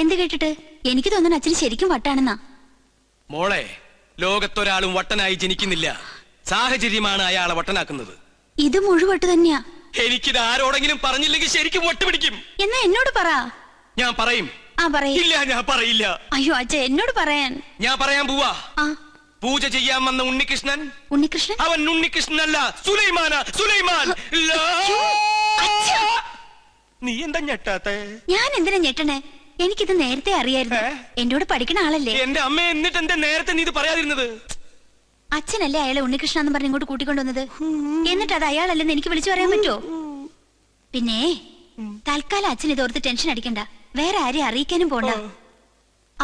എന്ത് കേട്ടിട്ട്? എനിക്ക് തോന്നുന്നു അച്ഛന് ശരിക്കും വട്ടാണെന്നാ. മോളെ, ലോകത്തൊരാളും വട്ടനായി ജനിക്കുന്നില്ല. സാഹചര്യമാണ് അയാളെ വട്ടനാക്കുന്നത്. ഇത് മുഴുവട്ട് തന്നെയാ. എനിക്കിത് ആരോടെങ്കിലും പറഞ്ഞില്ലെങ്കിൽ ശരിക്കും വട്ട് പിടിക്കും. എന്നാ എന്നോട് പറ. ഞാൻ പറയും. ഇല്ല, ഞാൻ പറയില്ല. അയ്യോ അച്ഛ, എന്നോട് പറയാൻ. ഞാൻ പറയാൻ പോവാ. പൂജ ചെയ്യാൻ വന്ന ഉണ്ണികൃഷ്ണൻ അവൻ ഉണ്ണികൃഷ്ണനല്ല, സുലൈമാൻ. നീ എന്താ ഞെട്ടാത്തെ? ഞാൻ എന്തിനാ ഞെട്ടണേ? എനിക്കിത് നേരത്തെ അറിയായിരുന്നു. എന്നോട് പഠിക്കണ ആളല്ലേ. എന്റെ അമ്മ, എന്നിട്ട് എന്താ നേരത്തെ നീ ഇത് പറയാതിരുന്നത്? അച്ഛനല്ലേ അയാളെ ഉണ്ണികൃഷ്ണൻ എന്ന് പറഞ്ഞ് ഇങ്ങോട്ട് കൂട്ടിക്കൊണ്ടുവന്നത്. എന്നിട്ട് അത് അയാളല്ലെന്ന് എനിക്ക് വിളിച്ചു പറയാൻ പറ്റുമോ? പിന്നെ തൽക്കാലം അച്ഛൻ ഇതോർത്ത് ടെൻഷൻ അടിക്കണ്ട. വേറെ ആരെയും അറിയിക്കാനും പോണ്ട.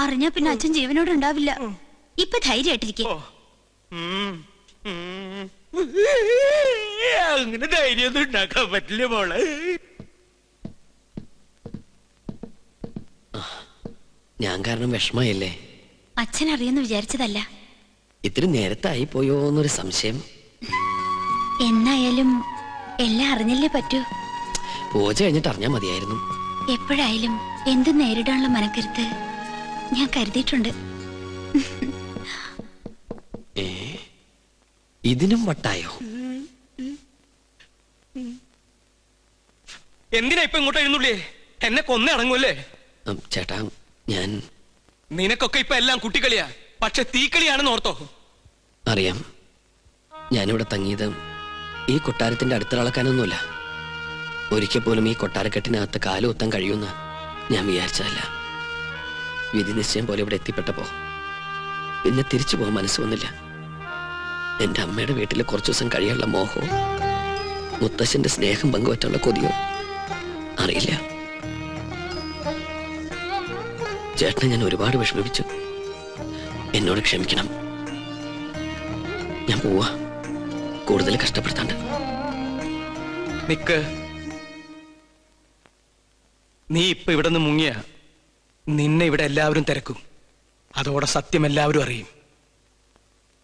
അറിഞ്ഞാ പിന്നെ അച്ഛൻ ജീവനോട് ഉണ്ടാവില്ല. ഇപ്പൊ ധൈര്യമായിട്ടിരിക്കും. അങ്ങനെ ധൈര്യമൊന്നും ഉണ്ടാക്കാൻ പറ്റില്ല മോളെ. ഞാൻ കാരണം വിഷമയല്ലേ? അച്ഛൻ അറിയെന്ന് വിചാരിച്ചതല്ല. ഇത്തിരി നേരത്തായി പോയോന്നൊരു സംശയം. എന്നായാലും എല്ലാം അറിഞ്ഞല്ലേ പറ്റൂ. പൂജ കഴിഞ്ഞിട്ട് അറിഞ്ഞാ മതിയായിരുന്നു. എപ്പോഴായാലും എന്തും നേരിടാനുള്ള മനക്കരുത്ത് ഞാൻ കരുതിയിട്ടുണ്ട്. ഇതിനും വട്ടായോ? എന്തിനാ ഇപ്പൊ ഇങ്ങോട്ട് എഴുന്നള്ളേ? എന്നെ കൊന്നേ അടങ്ങൂല്ലേ? ചേട്ടാ, ഞാൻ നിനക്കൊക്കെ ഇപ്പൊ എല്ലാം കുട്ടിക്കളിയാ. പക്ഷെ തീക്കളിയാണെന്ന് ഓർത്തോ? അറിയാം. ഞാനിവിടെ തങ്ങിയത് ഈ കൊട്ടാരത്തിന്റെ അടുത്തിളക്കാനൊന്നുമില്ല. ഒരിക്കൽ പോലും ഈ കൊട്ടാരക്കെട്ടിനകത്ത് കാലുകുത്താൻ കഴിയുമെന്ന് ഞാൻ വിചാരിച്ചതല്ല. വിധി നിശ്ചയം പോലെ ഇവിടെ എത്തിപ്പെട്ടപ്പോ പിന്നെ തിരിച്ചു പോകാൻ മനസ്സ് വന്നില്ല. എന്റെ അമ്മയുടെ വീട്ടിൽ കുറച്ചു ദിവസം കഴിയാനുള്ള മോഹവും മുത്തശ്ശന്റെ സ്നേഹം പങ്കുവറ്റുള്ള കൊതിയോ അറിയില്ല. ചേട്ടനെ ഞാൻ ഒരുപാട് വിഷമിപ്പിച്ചു. എന്നോട് ക്ഷമിക്കണം. ഞാൻ പോവാ, കൂടുതൽ കഷ്ടപ്പെടുത്താണ്ട്. നിക്ക്. നീ ഇപ്പൊ ഇവിടെ നിന്ന് മുങ്ങിയ നിന്നെ ഇവിടെ എല്ലാവരും തിരക്കും. അതോടെ സത്യം എല്ലാവരും അറിയും.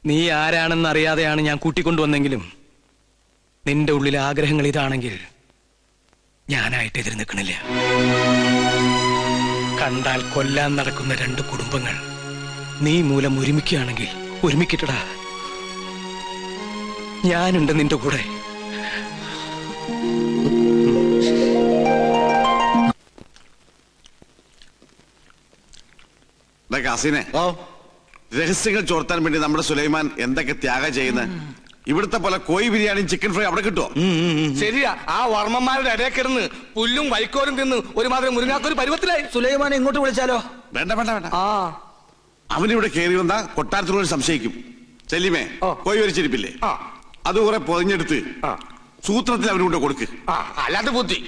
നീ ആരാണെന്ന് അറിയാതെയാണ് ഞാൻ കൂട്ടിക്കൊണ്ടുവന്നെങ്കിലും നിന്റെ ഉള്ളിലെ ആഗ്രഹങ്ങൾ ഇതാണെങ്കിൽ ഞാനായിട്ട് എതിര് നിൽക്കണില്ല. കണ്ടാൽ കൊല്ലാൻ നടക്കുന്ന രണ്ട് കുടുംബങ്ങൾ നീ മൂലം ഒരുമിക്കുകയാണെങ്കിൽ ഒരുമിക്കട്ടടാ. ഞാനുണ്ട് നിന്റെ കൂടെ. രഹസ്യങ്ങൾ ചോർത്താൻ വേണ്ടി നമ്മുടെ സുലൈമാൻ എന്തൊക്കെ ത്യാഗം ചെയ്യുന്നത്. ഇവിടുത്തെ പോലെ കോഴി ബിരിയാണിയും ചിക്കൻ ഫ്രൈ അവിടെ കിട്ടുമോ? ശരിയാ. ആ വർമ്മന്മാരുടെ ഇടയിൽ കിടന്ന് പുല്ലും വൈക്കോലും തിന്ന് ഒരുമാതിരി മുരുങ്ങാത്തൊരു പരുവത്തിലായി. സുലൈമാനെ ഇങ്ങോട്ട് വിളിച്ചാലോ? വേണ്ട വേണ്ട വേണ്ട. അവനിവിടെ കയറി വന്നാ കൊട്ടാരത്തിനോട് സംശയിക്കും. ചെല്ലിമേ, കോഴി വരിച്ചിരിപ്പില്ലേ, അത് കുറെ പൊതിഞ്ഞെടുത്ത് സൂത്രത്തിൽ അവനുകൊണ്ട് കൊടുക്ക്. അല്ലാത്ത ബുദ്ധി.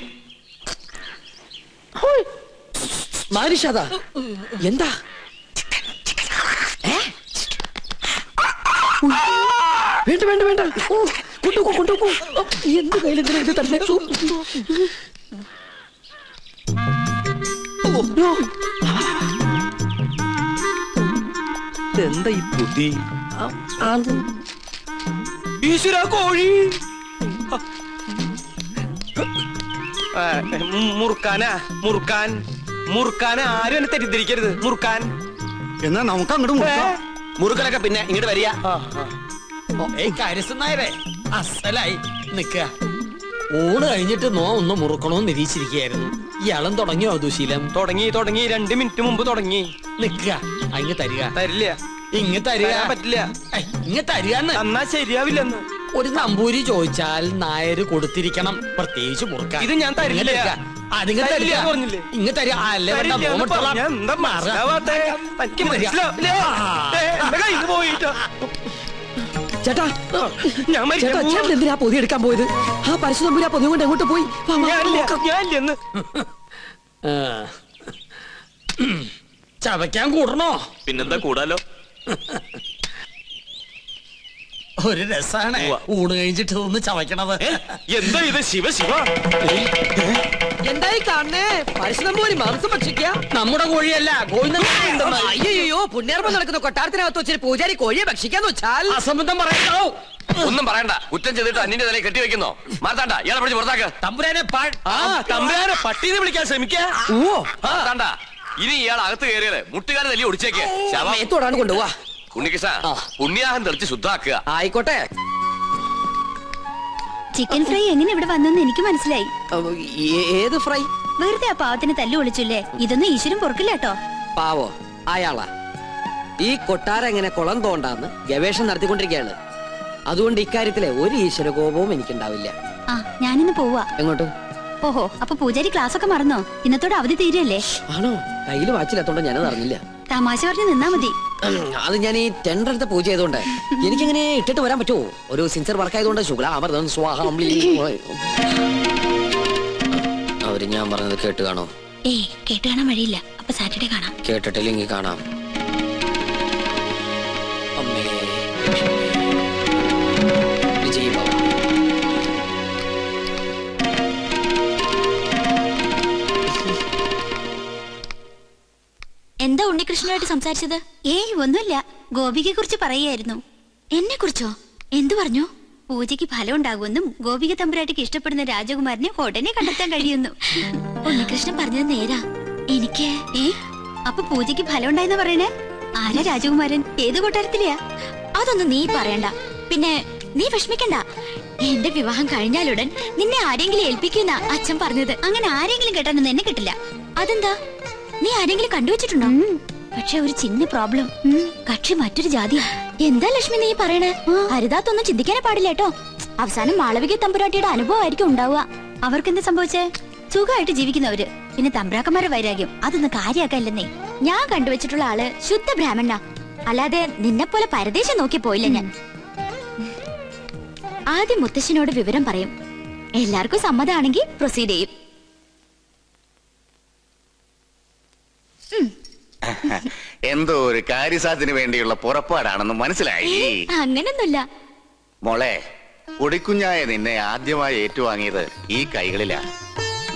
എന്താ വേണ്ട വേണ്ട വേണ്ട, കൊണ്ടുപോ. എന്ത് കയ്യിലെന്തിനാ ഇത് തന്നെ? എന്താ ഈ ബുദ്ധി? ഈശ്വര, കോഴി മുറുക്കാൻ ആരും എന്നെ തെറ്റിദ്ധരിക്കരുത്. മുറുക്കാൻ എന്നാ നമുക്ക് അങ്ങോട്ട് മുറുക്കലൊക്കെ പിന്നെ ഇങ്ങോട്ട് വരിക. കാര്യസ്ഥനായരെ അസലായി നിക്ക. ഊണ് കഴിഞ്ഞിട്ട് ഒന്ന് മുറുക്കണോന്ന് നിരീക്ഷിച്ചിരിക്കുകയായിരുന്നു. ഇയാളും തുടങ്ങിയോ ദുശീലം? തുടങ്ങി 2 മിനിറ്റ് മുമ്പ് തുടങ്ങി. നിക്ക, അങ്ങ് തരിക. തരില്ല. ഇങ്ങ് തരിക. പറ്റില്ല. ഇങ്ങ് തരികന്ന്. എന്നാ ശരിയാവില്ലെന്ന്. ഒരു നമ്പൂരി ചോദിച്ചാൽ നായര് കൊടുത്തിരിക്കണം, പ്രത്യേകിച്ച് മുറുക്കാൻ. ഇത് ഞാൻ തരില്ല. അതിങ്ങ് തരില്ല. ഇങ്ങ് തരിക. അല്ലേ ചേട്ടാ, ചേട്ടൻ എന്തിനാ പൊതി എടുക്കാൻ പോയത്? ആ പരശു നമ്പൂരി ആ പൊതി കൊണ്ട് എങ്ങോട്ട് പോയി? ചവയ്ക്കാൻ കൂടണോ? പിന്നെന്താ കൂടാലോ. ഒരു രസാണ് ഊണ് കഴിഞ്ഞിട്ട് ഒന്ന് ചവയ്ക്കണത്. എന്താ ഇത്? ശിവ എന്തായി കാണണേ? പരശുനമ്പൂരി മാംസം ഭക്ഷിക്കുക? നമ്മുടെ കോഴിയല്ല, അയ്യോ, പുണ്യർമ്മം നടക്കുന്ന കൊട്ടാരത്തിനകത്ത് വെച്ചൊരു പൂജാരി കോഴിയെ ഭക്ഷിക്കാന്ന് വെച്ചാൽ അസംബന്ധം പറയണോ? ഒന്നും പറയണ്ട. കുറ്റം ചെയ്തിട്ട് അന്നിന്റെ തലയിൽ കെട്ടിവെക്കുന്നോ? മാർത്താണ്ട, ഇയാളെ പിടിച്ച് പുറത്താക്ക്. തമ്പുരാനെ തമ്പുരാനെ പട്ടീന്ന് വിളിക്കാൻ ശ്രമിക്കാ. ഇനി ഇയാൾ അകത്ത് കയറിയത് മുട്ടുകാരെ തല്ലി ഒടിച്ചേക്ക്. മേത്തോടാണ് കൊണ്ടുപോവാ. ഉണ്ണികൃഷ്ണ പുണ്യാഹം തെറിച്ച് ശുദ്ധാക്കുക. ആയിക്കോട്ടെ. ചിക്കൻ ഫ്രൈ എങ്ങനെ ഇവിടെ വന്നെന്ന് എനിക്ക് മനസ്സിലായി. ഏത് ഫ്രൈ? വെറുതെ ആ പാവത്തിന് തല്ലു വിളിച്ചില്ലേ? ഇതൊന്നും ഈശ്വരൻ പൊറുക്കില്ല കേട്ടോ. പാവോ അയാളാ. ഈ കൊട്ടാരം എങ്ങനെ കുളം തോണ്ടാന്ന് ഗവേഷണം നടത്തിക്കൊണ്ടിരിക്കുകയാണ്. അതുകൊണ്ട് ഇക്കാര്യത്തിലെ ഒരു ഈശ്വര കോപവും എനിക്കുണ്ടാവില്ല. ആ ഞാനിന്ന് പോവാ. എങ്ങോട്ട്? ഓഹോ, അപ്പൊ പൂജാരി ക്ലാസ് ഒക്കെ മറന്നോ? ഇന്നത്തോടെ അവധി തീരല്ലേ? ആണോ? കയ്യിൽ വാച്ചില്ലാത്തോണ്ട് ഞാനത് അറിഞ്ഞില്ല. തമാശ പറഞ്ഞ് നിന്നാ മതി. അത് ഞാൻ ഈ ടെൻഡർ എടുത്ത പൂജ ചെയ്തോണ്ട് എനിക്കിങ്ങനെ ഇട്ടിട്ട് വരാൻ പറ്റുമോ? ഒരു സിൻസിയർ വർക്ക് ആയതുകൊണ്ട് ശുക്ലാമൃതം സ്വാഹം. അവര് ഞാൻ പറഞ്ഞത് കേട്ട് കാണോ? ഏയ് കേട്ട് കാണാൻ വഴിയില്ല. അപ്പൊ സാറ്റർഡേ കാണാം. കേട്ടിട്ടില്ലെങ്കിൽ കാണാം. അമ്മേ വിജയ് ബാബ. എന്താ ഉണ്ണികൃഷ്ണനായിട്ട് സംസാരിച്ചത്? ഏയ് ഒന്നുമില്ല. ഗോപികയെ കുറിച്ച് പറയായിരുന്നു. എന്നെ കുറിച്ചോ? എന്തു പറഞ്ഞു? പൂജയ്ക്ക് ഫലം ഉണ്ടാകുമെന്നും ഗോപിക തമ്പുരാട്ടിക്ക് ഇഷ്ടപ്പെടുന്ന രാജകുമാരനെ ഉടനെ കണ്ടെത്താൻ കഴിയുന്നു. ഉണ്ണികൃഷ്ണൻ പറഞ്ഞത് നേരാ. എനിക്ക് അപ്പൊ പൂജയ്ക്ക് ഫലം ഉണ്ടായെന്ന് പറയണേ? ആരാ രാജകുമാരൻ? ഏത് കൊട്ടാരത്തിലെയാ? അതൊന്നും നീ പറയണ്ട. പിന്നെ നീ വിഷമിക്കണ്ട. എന്റെ വിവാഹം കഴിഞ്ഞാലുടൻ നിന്നെ ആരെങ്കിലും ഏൽപ്പിക്കുന്ന അച്ഛൻ പറഞ്ഞത്. അങ്ങനെ ആരെങ്കിലും കേട്ടാനൊന്നും എന്നെ കിട്ടില്ല. അതെന്താ? നീ ആരെങ്കിലും കണ്ടുവച്ചിട്ടുണ്ടോ? പക്ഷെ ഒരു ചിന്ന പ്രോബ്ലം. കക്ഷി മറ്റൊരു ജാതിയാ. എന്താ ലക്ഷ്മി നീ പറയണേ? ഹരിതാത്തൊന്നും ചിന്തിക്കാനേ പാടില്ല കേട്ടോ. അവസാനം മാളവിക തമ്പുരാട്ടിയുടെ അനുഭവമായിരിക്കും ഉണ്ടാവുക. അവർക്ക് എന്താ സംഭവിച്ചേ? സുഖമായിട്ട് ജീവിക്കുന്നവര്. പിന്നെ തമ്പ്രാക്കന്മാരുടെ വൈരാഗ്യം അതൊന്നും കാര്യാക്കല്ലെന്നേ. ഞാൻ കണ്ടുവച്ചിട്ടുള്ള ആള് ശുദ്ധ ബ്രാഹ്മണ. അല്ലാതെ നിന്നെ പോലെ പരദേശം നോക്കി പോയില്ല ഞാൻ. ആദ്യം മുത്തശ്ശനോട് വിവരം പറയും. എല്ലാവർക്കും സമ്മതമാണെങ്കിൽ പ്രൊസീഡ് ചെയ്യും. എന്തോ ഒരു കാര്യസാധ്യത്തിന് വേണ്ടിയുള്ള പുറപ്പാടാണെന്ന് മനസ്സിലായി. അങ്ങനൊന്നുമില്ല മോളെ. പൊടിക്കുഞ്ഞായ നിന്നെ ആദ്യമായി ഏറ്റുവാങ്ങിയത് ഈ കൈകളിലാ.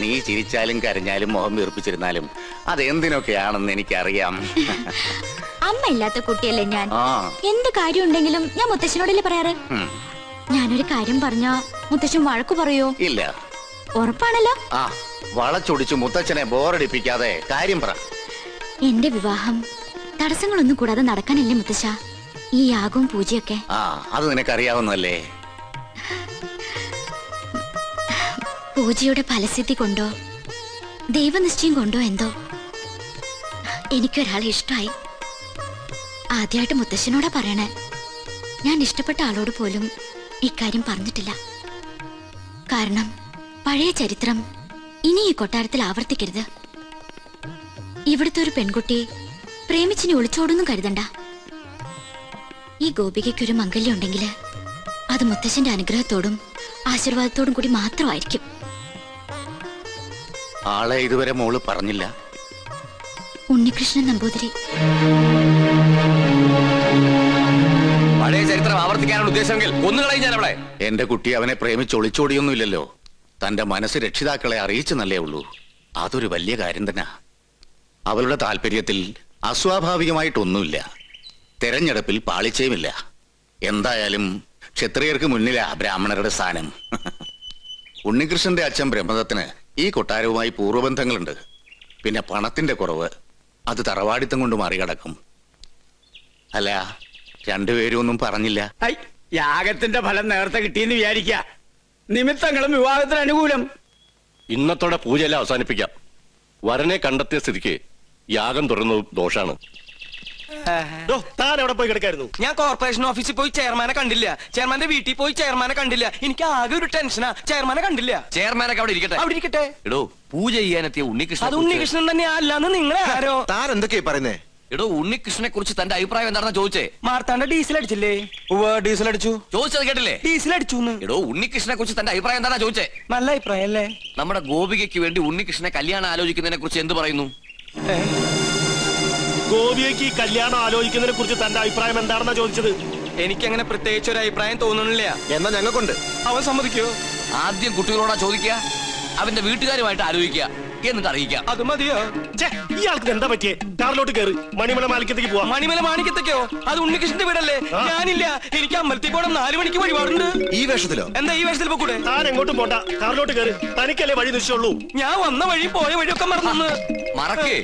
നീ ചിരിച്ചാലും കരഞ്ഞാലും മുഖം വീർപ്പിച്ചിരുന്നാലും അതെന്തിനൊക്കെയാണെന്ന് എനിക്കറിയാം. അമ്മ ഇല്ലാത്ത കുട്ടിയല്ലേ ഞാൻ. ആ എന്ത് കാര്യം ഉണ്ടെങ്കിലും ഞാൻ മുത്തശ്ശനോടല്ലേ പറയാറ്. ഞാനൊരു കാര്യം പറഞ്ഞാ മുത്തശ്ശൻ വഴക്കു പറയോ? ഇല്ല. ഉറപ്പാണല്ലോ. ആ വളച്ചൊടിച്ചു മുത്തച്ഛനെ ബോറടിപ്പിക്കാതെ കാര്യം പറ. എന്റെ വിവാഹം തടസ്സങ്ങളൊന്നും കൂടാതെ നടക്കാനല്ലേ മുത്തശ്ശ ഈ യാഗവും പൂജയൊക്കെ? ആ അത് നിനക്കറിയാവുന്നല്ലേ. പൂജയുടെ ഫലസിദ്ധി കൊണ്ടോ ദൈവനിശ്ചയം കൊണ്ടോ എന്തോ എനിക്കൊരാളെ ഇഷ്ടമായി. ആദ്യമായിട്ട് മുത്തശ്ശനോടാ പറയണേ. ഞാൻ ഇഷ്ടപ്പെട്ട ആളോട് പോലും ഇക്കാര്യം പറഞ്ഞിട്ടില്ല. കാരണം പഴയ ചരിത്രം ഇനി ഈ കൊട്ടാരത്തിൽ ആവർത്തിക്കരുത്. ഇവിടുത്തെ ഒരു പെൺകുട്ടി പ്രേമിച്ചിനെ ഒളിച്ചോടൊന്നും കരുതണ്ട. ഈ ഗോപികയ്ക്കൊരു മംഗല്യം ഉണ്ടെങ്കിൽ അത് മുത്തശ്ശന്റെ അനുഗ്രഹത്തോടും ആശീർവാദത്തോടും കൂടി മാത്രമായിരിക്കും. ആളെ ഇതുവരെ മോള് പറഞ്ഞില്ല. ഉണ്ണികൃഷ്ണൻ നമ്പൂതിരി. പഴയ ചരിത്രം ആവർത്തിക്കാനുള്ള ഉദ്ദേശമെങ്കിൽ ഒന്നുകളയും ഞാൻ അവളെ. എന്റെ കുട്ടി അവനെ പ്രേമിച്ച് ഒളിച്ചോടിയൊന്നുമില്ലല്ലോ. തന്റെ മനസ്സ് രക്ഷിതാക്കളെ അറിയിച്ചെന്നല്ലേ ഉള്ളൂ. അതൊരു വലിയ കാര്യം തന്നെ. അവളുടെ താല്പര്യത്തിൽ അസ്വാഭാവികമായിട്ടൊന്നുമില്ല. തെരഞ്ഞെടുപ്പിൽ പാളിച്ചയുമില്ല. എന്തായാലും ക്ഷത്രിയർക്ക് മുന്നിലാ ബ്രാഹ്മണരുടെ സ്ഥാനം. ഉണ്ണികൃഷ്ണന്റെ അച്ഛൻ ബ്രഹ്മദത്തിന് ഈ കൊട്ടാരവുമായി പൂർവ്വബന്ധങ്ങളുണ്ട്. പിന്നെ പണത്തിന്റെ കുറവ് അത് തറവാടിത്തം കൊണ്ട് മറികടക്കും. അല്ല, രണ്ടുപേരും ഒന്നും പറഞ്ഞില്ല. യാഗത്തിന്റെ ഫലം നേരത്തെ കിട്ടിയെന്ന് വിചാരിക്ക. നിമിത്തങ്ങളും വിവാഹത്തിന് അനുകൂലം. ഇന്നത്തോടെ പൂജയെല്ലാം അവസാനിപ്പിക്കാം. വരനെ കണ്ടെത്തിയ സ്ഥിതിക്ക് യാഗം തുറന്നത് ദോഷാണ്. താൻ എവിടെ പോയി കിടക്കായിരുന്നു? ഞാൻ കോർപ്പറേഷൻ ഓഫീസിൽ പോയി ചെയർമാനെ കണ്ടില്ല. ചെയർമാന്റെ വീട്ടിൽ പോയി ചെയർമാനെ കണ്ടില്ല. എനിക്ക് ആകെ ഒരു ടെൻഷനാ. ചെയർമാനെ കണ്ടില്ല. ചെയർമാനൊക്കെ അവിടെ ഇരിക്കട്ടെ. അവിടെ ഇരിക്കട്ടെ. എടോ പൂജ ചെയ്യാനെത്തിയ ഉണ്ണികൃഷ്ണൻ. അത് ഉണ്ണികൃഷ്ണൻ തന്നെ അല്ലാന്ന് നിങ്ങളെ ആരോ? താൻ എന്തൊക്കെയാ പറയുന്നേ? എടോ ഉണ്ണികൃഷ്ണനെ കുറിച്ച് തന്റെ അഭിപ്രായം എന്താണെന്ന് ചോദിച്ചേ. മാർത്താണ്ട ഡീസൽ അടിച്ചില്ലേ? ഡീസൽ അടിച്ചു. ചോദിച്ചത് കേട്ടില്ലേ? ഡീസൽ അടിച്ചു. എടോ ഉണ്ണികൃഷ്ണനെ കുറിച്ച് തന്റെ അഭിപ്രായം എന്താണെന്ന് ചോദിച്ചേ. നല്ല അഭിപ്രായം അല്ലേ? നമ്മുടെ ഗോപികയ്ക്ക് വേണ്ടി ഉണ്ണികൃഷ്ണനെ കല്യാണം ആലോചിക്കുന്നതിനെ കുറിച്ച് എന്ത് പറയുന്നു? ഗോപിയയ്ക്ക് കല്യാണം ആലോചിക്കുന്നതിനെ കുറിച്ച് തന്റെ അഭിപ്രായം എന്താണെന്നാ ചോദിച്ചത്. എനിക്കങ്ങനെ പ്രത്യേകിച്ച് ഒരു അഭിപ്രായം തോന്നുന്നില്ല. എന്നാ ഞങ്ങൾക്കുണ്ട്. അവൻ സമ്മതിക്കോ? ആദ്യം കുട്ടികളോടാ ചോദിക്കുക, അവന്റെ വീട്ടുകാരുമായിട്ട് ആലോചിക്കുക, എന്നിട്ട് അറിയിക്കാം. അത് മതിയോ? ഇയാൾക്ക് എന്താ പറ്റിയേ? കാറിലോട്ട് കയറി മണിമല മാണിക്കത്തേക്ക് പോവാം. മണിമല മാണിക്കത്തേക്കോ? അത് ഉണ്ണികൃഷ്ണന്റെ വീടല്ലേ? ഞാനില്ല. എനിക്ക് അമ്പലത്തിൽ പോകണം. 4 മണിക്ക് വഴിപാടുണ്ട്. ഈ വേഷത്തിലോ? എന്താ ഈ വേഷത്തിൽ പോകൂടെ? താൻ എങ്ങോട്ടും പോണ്ട. കാറിലോട്ട് കയറി. തനിക്കല്ലേ വഴി നിശ്ചയുള്ളൂ. ഞാൻ വന്ന വഴി പോയ വഴിയൊക്കെ മറന്നു. മറക്കേ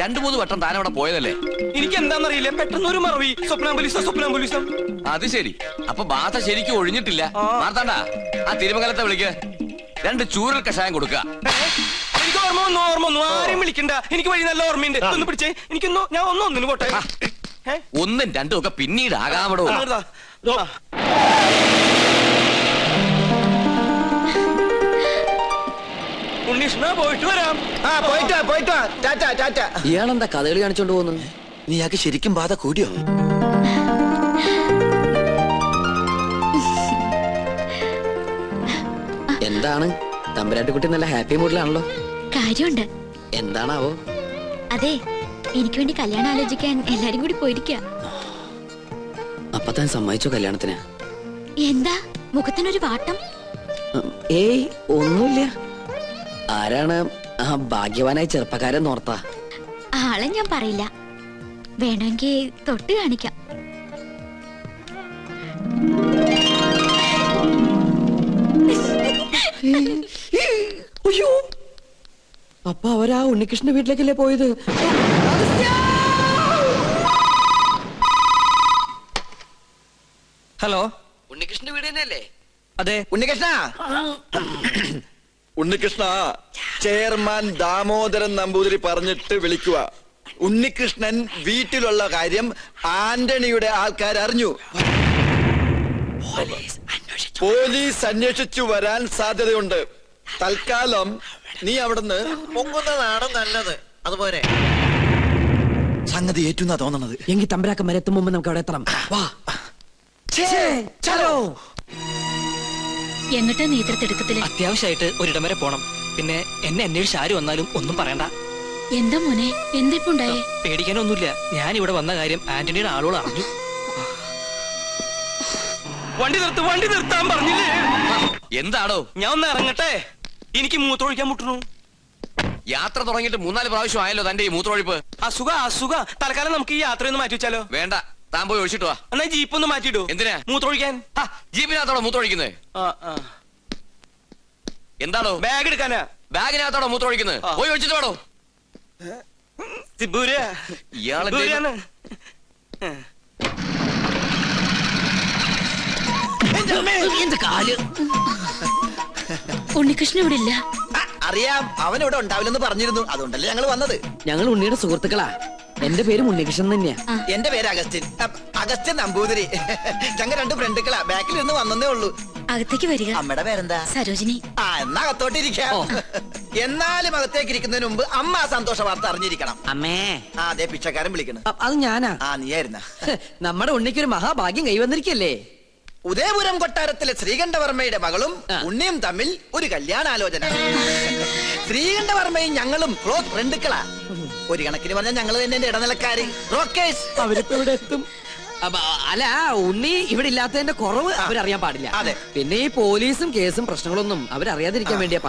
3 വട്ടം താൻ അവിടെ പോയതല്ലേ? എനിക്ക് എന്താണെന്നറിയില്ല, പെട്ടെന്ന് ഒരു മറവി. സ്വപ്നാംബുലിസം. അത് ശരി. അപ്പൊ ബാധ ശരിക്കും ഒഴിഞ്ഞിട്ടില്ല. മാർത്താണ്ട, ആ തിരുമംഗലത്തെ വിളിക്ക്. 2 ചൂരൽ കഷായം കൊടുക്കുക. എനിക്ക് ഓർമ്മ വന്നു. ആരെയും വിളിക്കണ്ട, എനിക്ക് വഴി നല്ല ഓർമ്മയുണ്ട്. ഒന്ന് പിടിച്ചേ, എനിക്കൊന്നോ ഞാൻ ഒന്നിന് പോട്ടെ. 1ഉം 2ഉം ഒക്കെ പിന്നീട് ആകാമടോ. ഉണ്ണീഷ്ണ, പോയിട്ട് വരാം. ഇയാളെന്താ കഥകളി കാണിച്ചോണ്ട് പോകുന്നു? നീയാക്ക് ശരിക്കും ബാധ കൂടിയോ? എന്താണ് തമ്പുരാട്ടിക്കുട്ടി നല്ല ഹാപ്പി മൂഡിലാണല്ലോ? കാര്യമുണ്ട്. എന്താണാവോ? അതെ, എനിക്ക് വേണ്ടി കല്യാണം ആലോചിക്കാൻ എല്ലാരും കൂടി പോയിരിക്ക. അപ്പൊ താൻ സമ്മതിച്ചോ കല്യാണത്തിന്? എന്താ മുഖത്തിനൊരു വാട്ടം? ഏയ് ഒന്നുമില്ല. ആരാണ് ആ ഭാഗ്യവാനായ ചെറുപ്പക്കാരൻ നോർത്താ? ആളെ ഞാൻ പറയില്ല, വേണമെങ്കിൽ തൊട്ട് കാണിക്കാം. അയ്യോ, അപ്പൊ അവരാ ഉണ്ണികൃഷ്ണന്റെ വീട്ടിലേക്കല്ലേ പോയത്? ഹലോ, ഉണ്ണികൃഷ്ണന്റെ വീട് തന്നെയല്ലേ? അതെ. ഉണ്ണികൃഷ്ണ, ചെയർമാൻ ദാമോദരൻ നമ്പൂതിരി പറഞ്ഞിട്ട് വിളിക്കുക. ഉണ്ണികൃഷ്ണൻ വീട്ടിലുള്ള കാര്യം ആന്റണിയുടെ ആൾക്കാർ അറിഞ്ഞു. പോലീസ് അന്വേഷിച്ചു വരാൻ സാധ്യതയുണ്ട്. തൽക്കാലം നീ അവിടുന്ന് പൊങ്ങുന്നതാണ് നല്ലത്. അതുപോലെ സംഗതി ഏറ്റുന്നാ തോന്നണത്. എങ്കിൽ തമ്പരാക്കന്മാരെ എത്തും മുമ്പ് നമുക്ക് അവിടെ എത്തണം. വാ. എന്നിട്ട് നേതൃത്വത്തില് അത്യാവശ്യമായിട്ട് ഒരിടം വരെ പോണം. പിന്നെ എന്നെ അന്വേഷിച്ച് ആര് വന്നാലും ഒന്നും പറയണ്ട. എന്താ മോനെ, എന്തിപ്പുണ്ടായേ? പേടിക്കാനൊന്നുമില്ല. ഞാൻ ഇവിടെ വന്ന കാര്യം ആന്റണിയുടെ ആളുകൾ അറിഞ്ഞു. വണ്ടി നിർത്താൻ പറഞ്ഞില്ലേ? എന്താണോ? ഞാൻ ഒന്ന് ഇറങ്ങട്ടെ, എനിക്ക് മൂത്രമൊഴിക്കാൻ മുട്ടുന്നു. യാത്ര തുടങ്ങിയിട്ട് 3-4 പ്രാവശ്യം ആയല്ലോ തന്റെ ഈ മൂത്രമൊഴിപ്പ്. അസുഖ. തൽക്കാലം നമുക്ക് ഈ യാത്രയൊന്ന് മാറ്റി വെച്ചാലോ? വേണ്ട, താൻ പോയി ഒഴിച്ചിട്ട് വാ. എന്നാ ജീപ്പ് ഒന്ന് മാറ്റിയിടൂ. എന്തിനാ? മൂത്രമൊഴിക്കാൻ. ജീപ്പിനകത്തോടെ മൂത്രമൊഴിക്കുന്നത്? എന്താണോ? ബാഗ് എടുക്കാനാ. ബാഗിനകത്തോടെ മൂത്രമൊഴിക്കുന്നത്? പോയി ഒഴിച്ചിട്ട് വേണോ? ഇയാളെ ഉണ്ണികൃഷ്ണൻ ഇവിടെ ഇല്ല. അറിയാം, അവൻ ഇവിടെ ഉണ്ടാവില്ലെന്ന് പറഞ്ഞിരുന്നു. അതുകൊണ്ടല്ലേ ഞങ്ങൾ വന്നത്. ഞങ്ങൾ ഉണ്ണിയുടെ സുഹൃത്തുക്കളാ. എന്റെ പേര് ഉണ്ണികൃഷ്ണൻ തന്നെയാ. എന്റെ പേര് അഗസ്റ്റിൻ നമ്പൂതിരി. ഞങ്ങൾ 2 ഫ്രണ്ടുക്കളാ. ബാക്കിൽ നിന്ന് വന്നേ ഉള്ളൂ. അകത്തേക്ക് വരിക. അമ്മയുടെ പേരെന്താ? സരോജിനി. എന്നാ അകത്തോട്ടിരിക്കാം. എന്നാലും അകത്തേക്ക് ഇരിക്കുന്നതിന് മുമ്പ് അമ്മ ആ സന്തോഷ വാർത്ത അറിഞ്ഞിരിക്കണം. അമ്മേ. അതെ, പിച്ചക്കാരൻ വിളിക്കണം. അത് ഞാനാ. നീയായിരുന്ന. നമ്മുടെ ഉണ്ണിക്കൊരു മഹാഭാഗ്യം കൈവന്നിരിക്കല്ലേ? ഉദയപുരം കൊട്ടാരത്തിലെ ശ്രീകണ്ഠവർമ്മയുടെ മകളും ഉണ്ണിയും തമ്മിൽ ഒരു കല്യാണാലോചന. ശ്രീകണ്ഠവർമ്മയും ഞങ്ങളും ക്ലോസ് ഫ്രണ്ടുക്കളാ. ഒരു കണക്കിന് പറഞ്ഞാൽ ഞങ്ങൾ തന്നെ ഇടനിലക്കാര്. അവരിപ്പോ ഇവിടെ എത്തും. അല്ല, ഉണ്ണി ഇവിടെ ഇല്ലാത്തതിന്റെ കുറവ് അവരറിയാൻ പാടില്ല. അതെ. പിന്നെ ഈ പോലീസും കേസും പ്രശ്നങ്ങളൊന്നും അവരറിയാതിരിക്കാൻ വേണ്ടിയാ